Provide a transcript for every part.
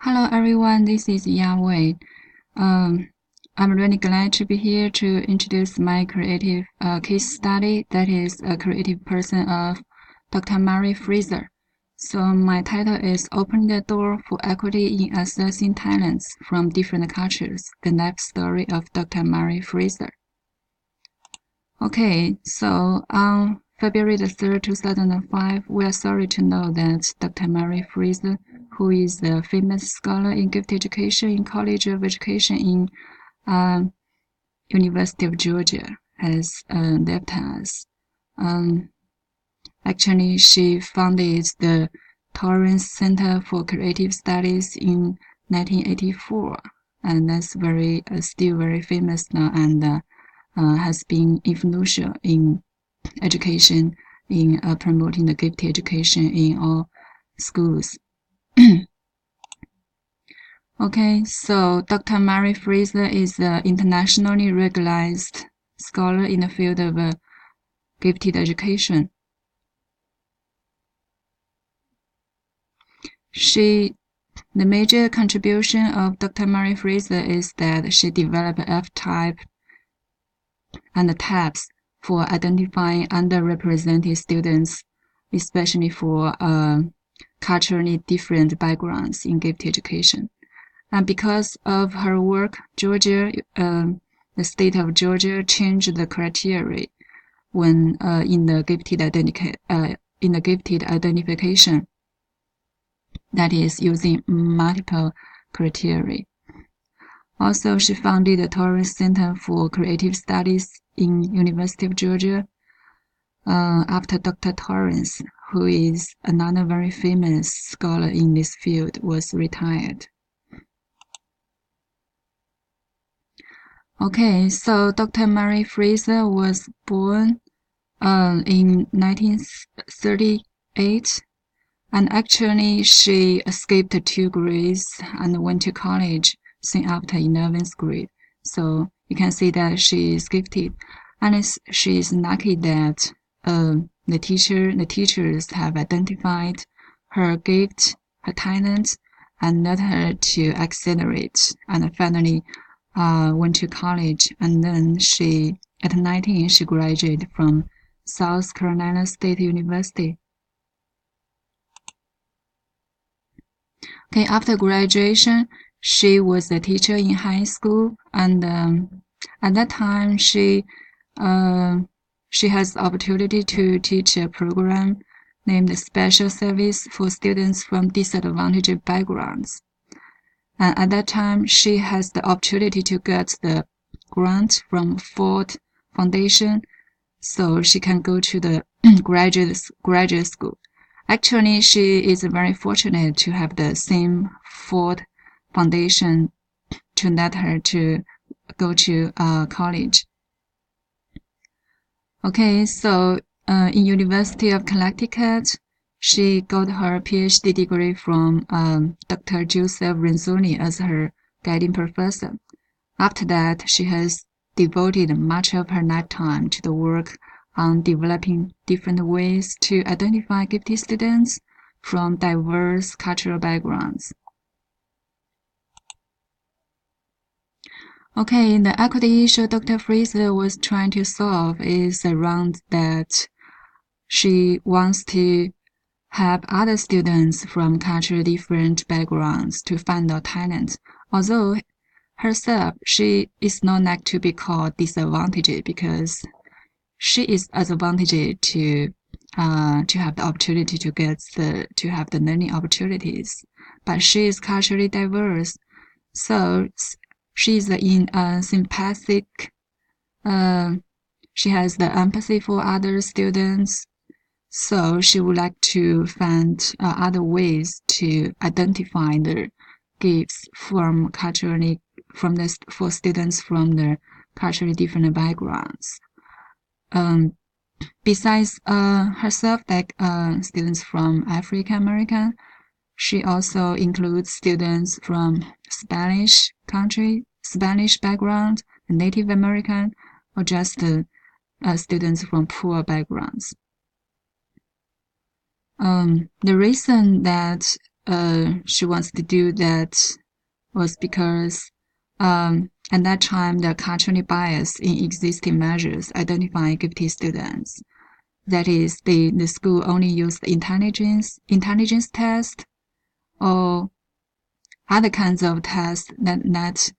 Hello everyone, this is Yawei. Um, I'm really glad to be here to introduce my creative case study that is a creative person of Dr. Mary Fraser. So my title is Opening the Door for Equity in Assessing Talents from Different Cultures, the life story of Dr. Mary Fraser. Okay, so on February the 3rd, 2005, we are sorry to know that Dr. Mary Fraser, who is a famous scholar in gift education in College of Education in University of Georgia, has left us. Actually, she founded the Torrance Center for Creative Studies in 1984, and that's still very famous now, and has been influential in education, in promoting the gift education in all schools. Okay, so Dr. Mary Fraser is an internationally recognized scholar in the field of gifted education. The major contribution of Dr. Mary Fraser is that she developed F-type and tabs for identifying underrepresented students, especially for culturally different backgrounds in gift education. And because of her work, the state of Georgia changed the criteria when in the gifted identification, that is using multiple criteria. Also, she founded the Torrance Center for Creative Studies in University of Georgia after Dr. Torrance, who is another very famous scholar in this field, was retired. Okay, so Dr. Mary Fraser was born in 1938, and actually she skipped 2 grades and went to college soon after 11th grade. So you can see that she is gifted, and she is lucky that the teachers have identified her gift, her talent, and led her to accelerate, and finally went to college. And then at 19, she graduated from South Carolina State University. Okay, after graduation, she was a teacher in high school, and at that time, she has the opportunity to teach a program named Special Service for students from disadvantaged backgrounds. And at that time, she has the opportunity to get the grant from Ford Foundation, so she can go to the graduate school. Actually, she is very fortunate to have the same Ford Foundation to let her to go to college. Okay, so in University of Connecticut, she got her PhD degree from Dr. Joseph Renzoni as her guiding professor. After that, she has devoted much of her lifetime to the work on developing different ways to identify gifted students from diverse cultural backgrounds. Okay, the equity issue Dr. Fraser was trying to solve is around that she wants to help other students from culturally different backgrounds to find their talent. Although herself, she is not like to be called disadvantaged because she is advantaged to have the opportunity to have the learning opportunities, but she is culturally diverse, so she is sympathetic. She has the empathy for other students, so she would like to find other ways to identify the gifts for students from the culturally different backgrounds. Besides herself, like students from African American, she also includes students from Spanish background, Native American, or just students from poor backgrounds. The reason that she wants to do that was because at that time the culturally bias in existing measures identifying gifted students. That is, the school only used intelligence test or other kinds of tests that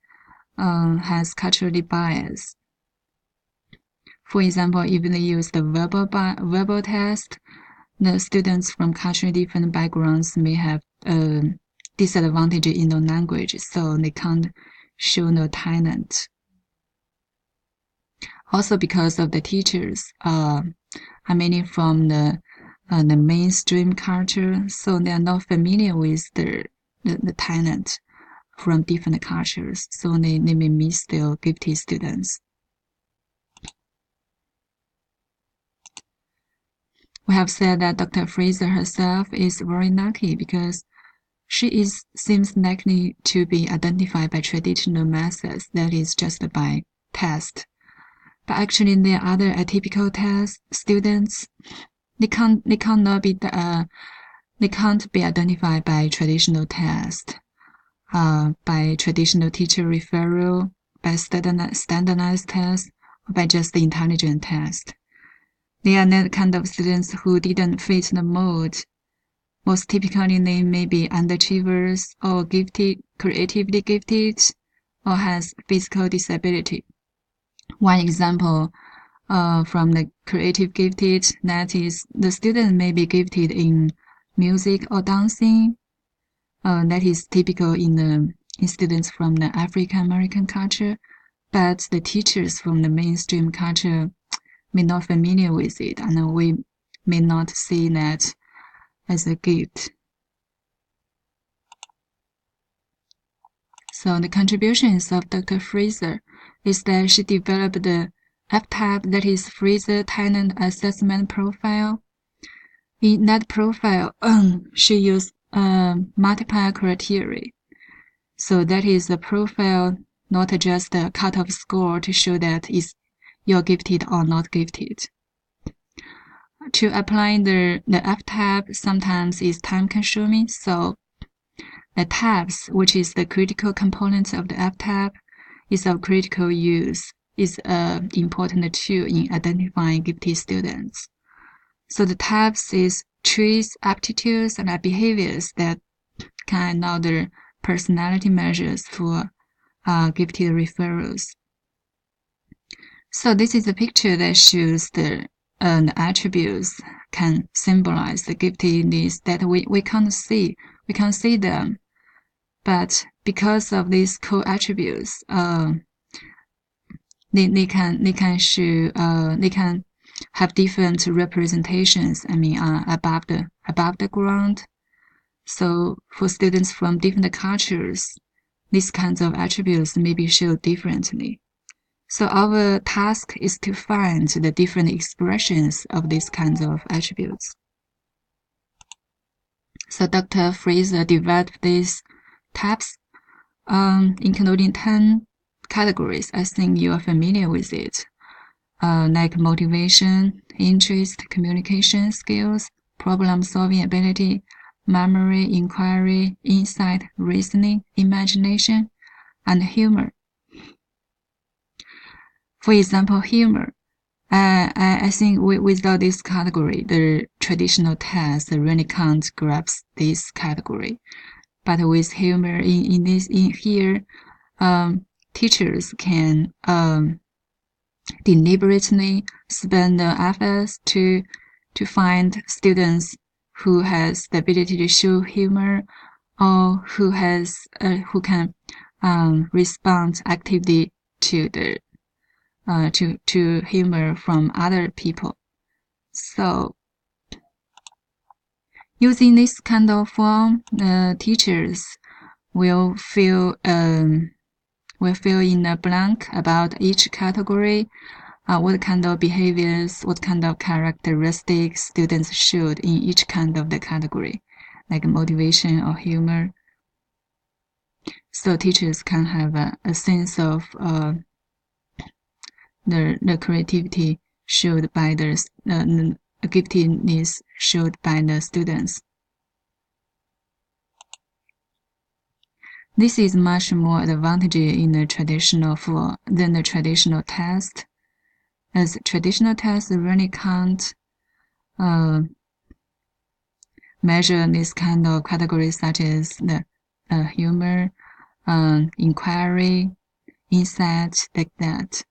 has culturally bias. For example, if they use the verbal test, the students from culturally different backgrounds may have disadvantage in the language, so they can't show no talent. Also, because of the teachers are mainly from the mainstream culture, so they are not familiar with the talent from different cultures, so they may miss their gifted students. We have said that Dr. Fraser herself is very lucky because she seems likely to be identified by traditional methods, that is just by test. But actually, there are other atypical test students. They can't be identified by traditional test, by traditional teacher referral, by standardized test, or by just the intelligent test. They are that kind of students who didn't fit the mold. Most typically, they may be underachievers or gifted, creatively gifted, or has physical disability. One example from the creative gifted, that is, the student may be gifted in music or dancing. That is typical in students from the African American culture, but the teachers from the mainstream culture may not familiar with it, and we may not see that as a gift. So the contributions of Dr. Fraser is that she developed the F-type, that is Fraser Talent Assessment Profile. In that profile, she used multiple criteria. So that is a profile, not just a cut-off score to show that you're gifted or not gifted. To apply the F-type sometimes is time-consuming, so the types, which is the critical component of the F-type, is of critical use, is an important tool in identifying gifted students. So the types is traits, aptitudes, and behaviors that can allow the personality measures for gifted referrals. So this is a picture that shows the attributes can symbolize the giftedness that we can't see. We can't see them, but because of these core attributes, they can show they can have different representations. I mean, above the ground. So for students from different cultures, these kinds of attributes may be shown differently. So our task is to find the different expressions of these kinds of attributes. So Dr. Fraser developed these types, including 10 categories. I think you are familiar with it, like motivation, interest, communication skills, problem-solving ability, memory, inquiry, insight, reasoning, imagination, and humor. For example, humor. I think without this category, the traditional test really can't grasp this category. But with humor in here, teachers can deliberately spend the efforts to find students who has the ability to show humor, or who can respond actively to the to humor from other people. So using this kind of form, the teachers will fill in the blank about each category, what kind of behaviors, what kind of characteristics students showed in each kind of the category, like motivation or humor. So teachers can have a sense of the creativity showed by the giftedness showed by the students. This is much more advantageous in the traditional than the traditional test, as traditional tests really can't measure this kind of categories such as the humor, inquiry, insight, like that.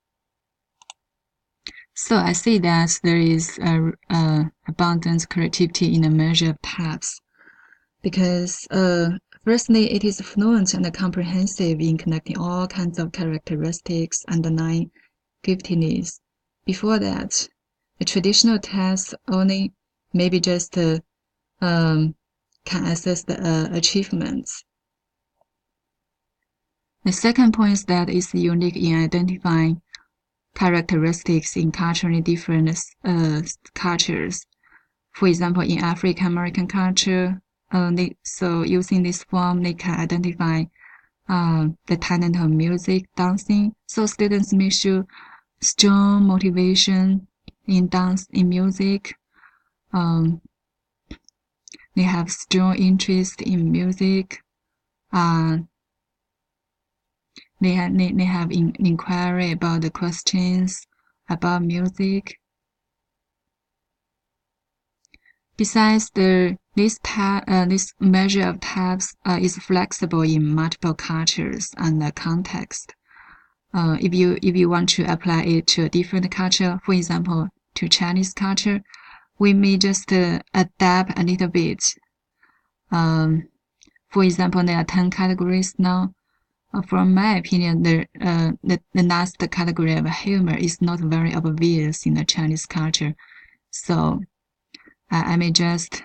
So I see that there is abundant creativity in the measure of types, because firstly, it is fluent and comprehensive in connecting all kinds of characteristics underlying giftedness. Before that, the traditional tests only maybe just can assess the achievements. The second point is that it's unique in identifying characteristics in culturally different cultures. For example, in African American culture, so using this form, they can identify the talent of music, dancing. So students may show strong motivation in dance, in music. They have strong interest in music. They have inquiry about the questions about music. Besides, this measure of types is flexible in multiple cultures and contexts. If you want to apply it to a different culture, for example, to Chinese culture, we may just adapt a little bit. For example, there are 10 categories now. From my opinion, the last category of humor is not very obvious in the Chinese culture, so I may just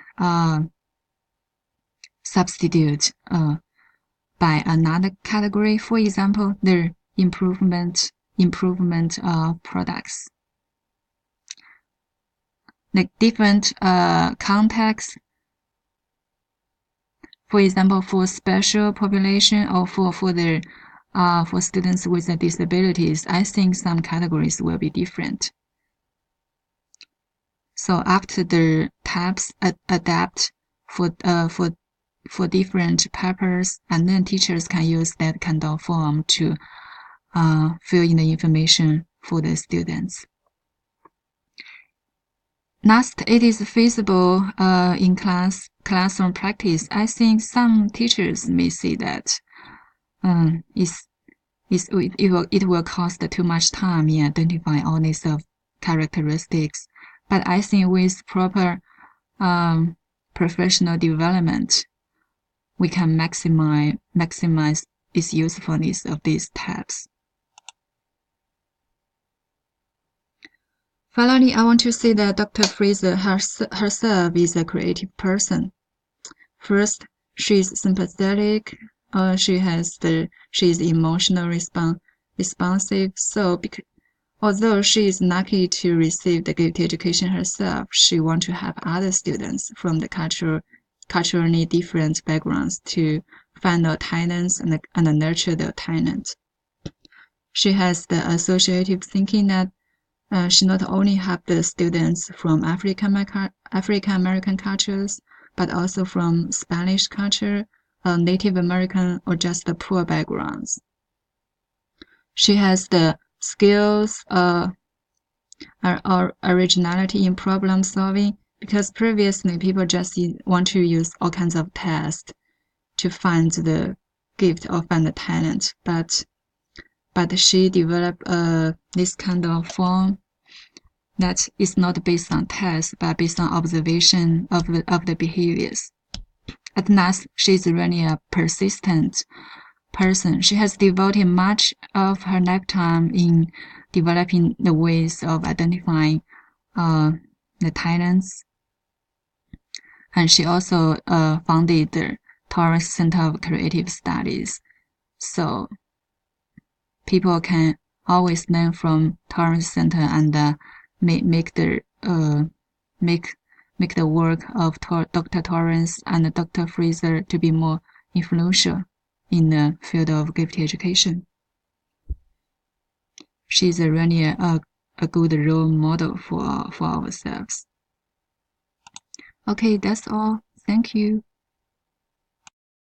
substitute by another category. For example, the improvement of products. Like different contexts. For example, for special population or for students with disabilities, I think some categories will be different. So after the types adapt for different purpose, and then teachers can use that kind of form to fill in the information for the students. Next, it is feasible in classroom practice. I think some teachers may say that it will cost too much time in identifying all these characteristics. But I think with proper professional development, we can maximize its usefulness of these types. Finally, I want to say that Dr. Fraser herself is a creative person. First, she is sympathetic. She is emotionally responsive. So, although she is lucky to receive the gifted education herself, she wants to have other students from the culturally different backgrounds to find their talents and nurture their talent. She has the associative thinking that she not only helped the students from African American cultures, but also from Spanish culture, Native American, or just the poor backgrounds. She has the skills or originality in problem solving, because previously people just want to use all kinds of tests to find the gift or find the talent, but she developed this kind of form that is not based on tests, but based on observation of the behaviors. At last, she is really a persistent person. She has devoted much of her lifetime in developing the ways of identifying the talents. And she also founded the Torrance Center of Creative Studies. So people can always learn from Torrance Center and make the work of Dr. Torrance and Dr. Fraser to be more influential in the field of gifted education. She's really a good role model for ourselves. Okay, that's all. Thank you.